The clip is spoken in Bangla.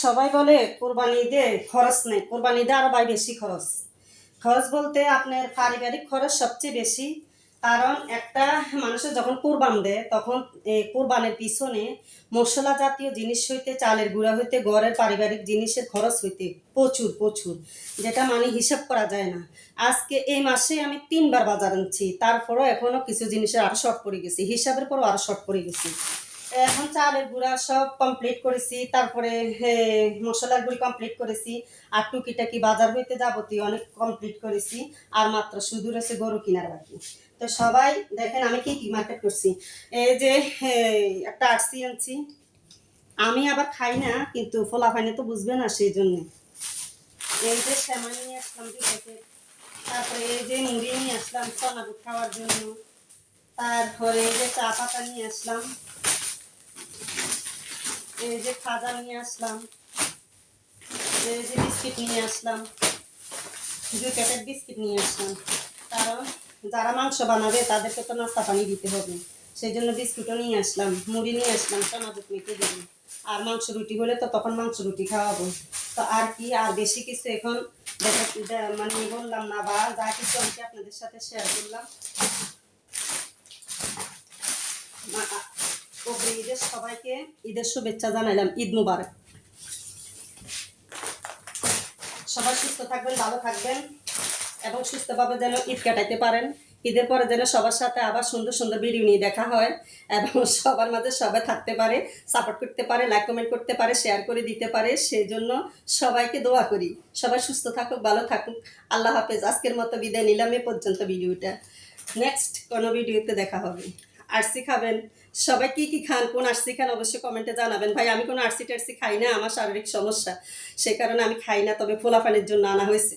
সবাই বলে কোরবানি ঈদে খরচ নেই, কোরবানি ঈদে আরো বেশি খরচ। খরচ বলতে আপনার পারিবারিক খরচ সবচেয়ে বেশি। কারণ একটা মানুষের যখন কোরবান দেয় তখন এই কোরবানের পিছনে মশলা জাতীয় জিনিস হইতে, চালের গুঁড়া হইতে, ঘরের পারিবারিক জিনিসের খরচ হইতে প্রচুর প্রচুর, যেটা মানে হিসাব করা যায় না। আজকে এই মাসে আমি 3বার বাজার আনছি, তারপরও এখনো কিছু জিনিসের আরো শর্ট পড়ে গেছি, হিসাবের পরও আরো শর্ট পড়ে গেছি। এখন চালের গুঁড়া সব কমপ্লিট করেছি, তারপরে মশলার গুঁড়ি কমপ্লিট করেছি, আর টুকিটাকি বাজার হইতে যাবতীয় অনেক কমপ্লিট করেছি। আর মাত্র শুধু রয়েছে গরু কিনার বাকি। তো সবাই দেখেন আমি কি কি মার্কেট করছি। এই যে একটা আরসি আনছি, আমি আবার খাই না, কিন্তু ফোলাফাইনে তো বুঝবে না, সেই জন্য। এই যে শ্যামা নিয়ে আসলাম 2 প্যাকেট, তারপরে এই যে মুড়ি নিয়ে আসলাম চনাবুট খাওয়ার জন্য, তারপরে এই যে চা পাতা নিয়ে আসলাম, এই যে খাজা নিয়ে আসলাম, এই যে বিস্কিট নিয়ে আসলাম, 2 প্যাকেট বিস্কিট নিয়ে আসলাম। কারণ যারা মাংস বানাবে তাদেরকে তো নাস্তা পানি দিতে হবে, সেই জন্য বিস্কুটও নিয়ে আসলাম, মুড়ি নিয়ে আসলাম, চনাবুট মেখে দেবো। আর মাংস রুটি হলে তো তখন মাংস রুটি খাওয়াবো। তো আর কি, আর বেশি কিছু এখন মানে বললাম না, বা যা কিছু আমি আপনাদের সাথে শেয়ার করলাম। ঈদের সবাইকে ঈদের শুভেচ্ছা জানাইলাম। ঈদ মুবারক। সবাই সুস্থ থাকবেন, ভালো থাকবেন এবং সুস্থভাবে যেন ঈদ কাটাইতে পারেন। ঈদের পরে যেন সবার সাথে আবার সুন্দর সুন্দর ভিডিও নিয়ে দেখা হয় এবং সবার মাঝে সবাই থাকতে পারে, সাপোর্ট করতে পারে, লাইক কমেন্ট করতে পারে, শেয়ার করে দিতে পারে। সেই জন্য সবাইকে দোয়া করি, সবাই সুস্থ থাকুক, ভালো থাকুক। আল্লাহ হাফেজ। আজকের মতো বিদায় নিলাম এ পর্যন্ত ভিডিওটা। নেক্সট কোনো ভিডিওতে দেখা হবে। আরসি খাবেন, সবাই কি কি খান, কোন আরসি খান অবশ্যই কমেন্টে জানাবেন। ভাই আমি কোনো আরসি টারসি খাই না, আমার শারীরিক সমস্যা, সে কারণে আমি খাই না, তবে ফোলাফানির জন্য আনা হয়েছে।